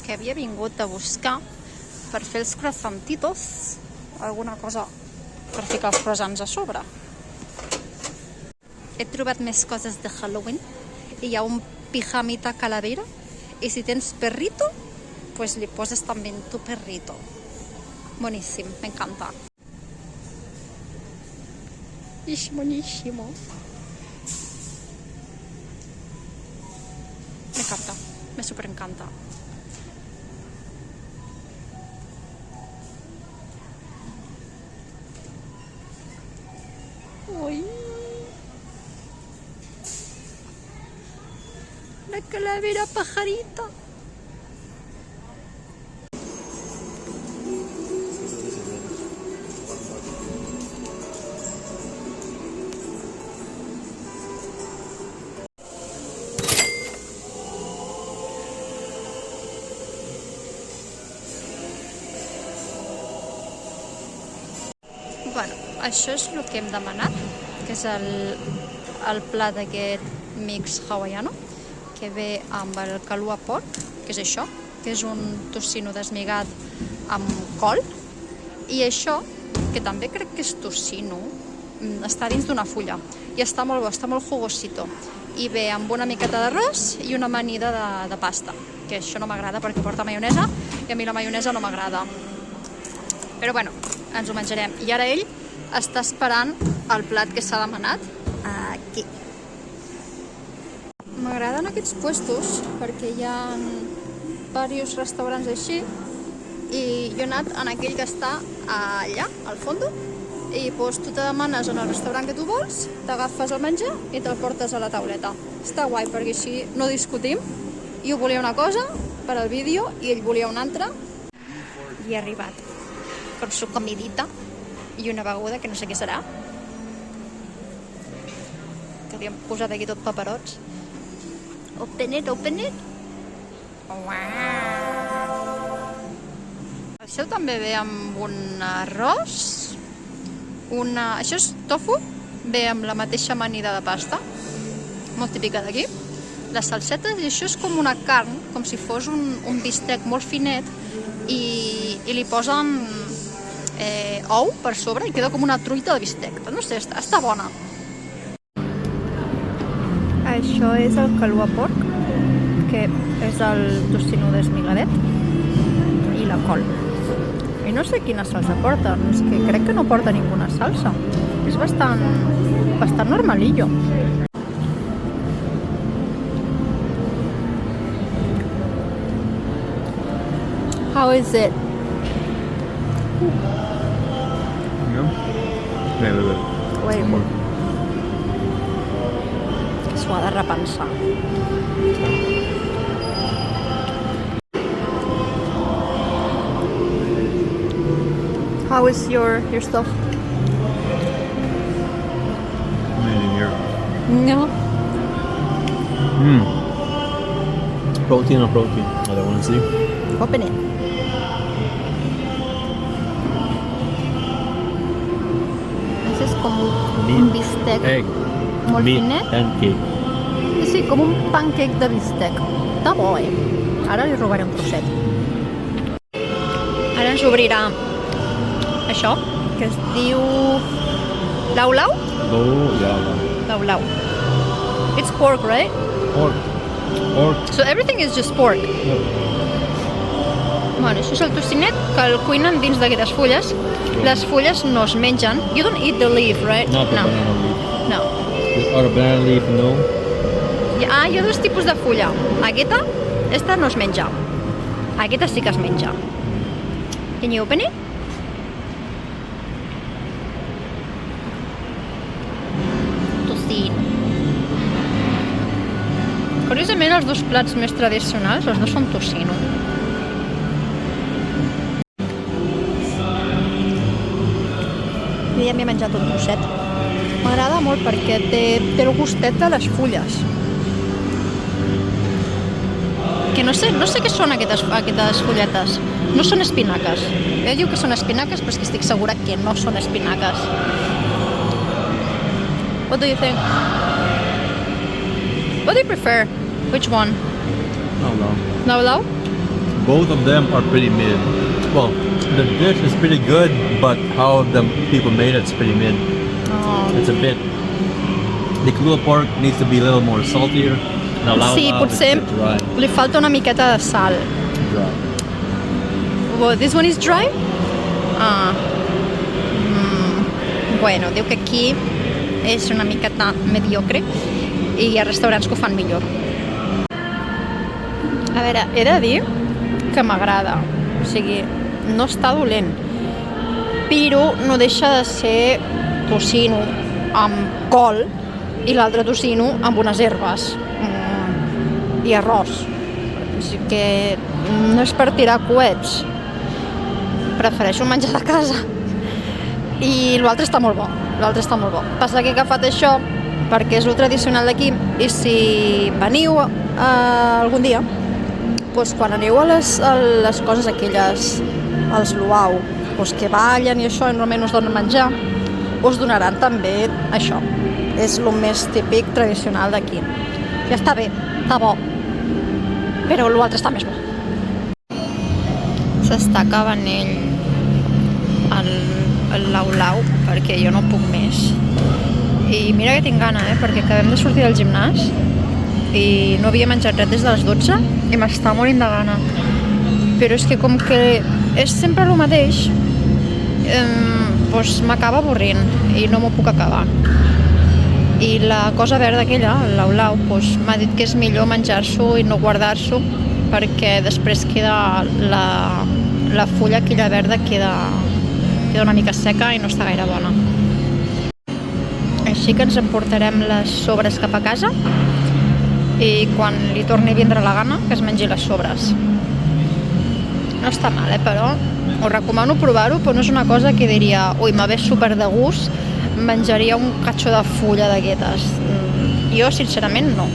que havia vingut a buscar per fer els croissantitos, alguna cosa per ficar els croissants a sobre. He trobat més coses de Halloween i hi ha un pijamita calavera i si tens perrito, pues li poses també tu perrito. Buenísimo, me encanta. Es buenísimo. Me encanta, me súper encanta. Uy. La calavera pajarita. Bueno, això és el que hem demanat, que és el plat aquest mix hawaiano, que ve amb el kalua pork, que és això, que és un tocino desmigat amb col, i això, que també crec que és tocino, està dins d'una fulla, i està molt bo, està molt jugosito, i ve amb una miqueta d'arròs i una amanida de pasta, que això no m'agrada perquè porta maionesa, i a mi la maionesa no m'agrada. Però bueno, ens ho menjarem. I ara ell està esperant el plat que s'ha demanat aquí. M'agraden aquests puestos perquè hi ha diversos restaurants així i jo he anat en aquell que està allà, al fondo, i doncs tu te demanes en el restaurant que tu vols, t'agafes el menjar i te'l portes a la tauleta. Està guai perquè així no discutim. Jo volia una cosa per al vídeo i ell volia una altra. I he arribat con su comidita i una beguda que no sé què serà, que li hem posat aquí tot paperots. Open it, open it. Wow. Això també ve amb un arròs, això és tofu, ve amb la mateixa amanida de pasta, molt típica d'aquí, les salsetes, i això és com una carn, com si fos un bistec molt finet, i li posen ou per sobre i queda com una truita de bistec. No sé, està bona. Això és el kalua pork, que és el tocino desmigadet i la col. I no sé quina salsa porta, és que crec que no porta ninguna salsa. És bastant normalillo. How is it? Wait. Que s'ho ha de repensar. How is your stuff? Made in Europe. No. Protein or protein? I don't want to see. Open it. És com un bistec molt finet. Pancake. Sí, com un pancake de bistec. Està bo, Ara li robaré un trosset. Ara ens obrirà això, que es diu lau lau? Lau lau. It's pork, right? Pork. So everything is just pork. Bueno, això és el tocinet que el cuinen dins d'aquestes fulles. Les fulles no es mengen. You don't eat the leaf, right? Not the banana leaf. No. Or the banana leaf, no. Hi ha dos tipus de fulla. Esta no es menja. Aquesta sí que es menja. Can you open it? Tocino. Curiosament, els dos plats més tradicionals, els dos són tocino. Jo ja m'he menjat un trosset. M'agrada molt perquè té el gustet de les fulles. Que no sé què són aquestes fulletes. No són espinaques. Ell diu que són espinaques, però és que estic segura que no són espinaques. What do you think? What do you prefer? Which one? No. Lau lau? Both of them are pretty mid. Well, the dish is pretty good, but how the people made it's pretty mid. It's a bit. The Kahlua pork needs to be a little more saltier. The Lau Sí, Lau is potser a bit dry. li falta una miqueta de sal. Dry. Well, this one is dry? Bueno, diu que aquí és una miqueta mediocre i hi ha restaurants que ho fan millor. A veure, he de dir que m'agrada, o sigui, no està dolent, però no deixa de ser tocino amb col i l'altre tocino amb unes herbes i arròs. O sigui que no és per tirar coets, prefereixo menjar de casa. I l'altre està molt bo, Passa que he agafat això perquè és el tradicional d'aquí i si veniu algun dia, doncs quan aneu a les coses aquelles, als luau, doncs que ballen i això i normalment us donen menjar, us donaran també això. És el més típic tradicional d'aquí. Ja està bé, està bo, però l'altre està més bo. S'està acabant el Lau Lau perquè jo no puc més. I mira que tinc gana, perquè acabem de sortir del gimnàs i no havia menjat res des de les 12 i m'està morint de gana. Però és que com que és sempre el mateix, doncs m'acaba avorrint i no m'ho puc acabar. I la cosa verda aquella, el Lau Lau, doncs m'ha dit que és millor menjar-s'ho i no guardar-s'ho perquè després queda la fulla aquella verda queda una mica seca i no està gaire bona. Així que ens emportarem les sobres cap a casa i quan li torni a vindre la gana que es mengi les sobres. No està mal, però us recomano provar-ho, però no és una cosa que diria ui, m'ha ve super de gust, menjaria un catxó de fulla d'aquestes. Jo, sincerament, no.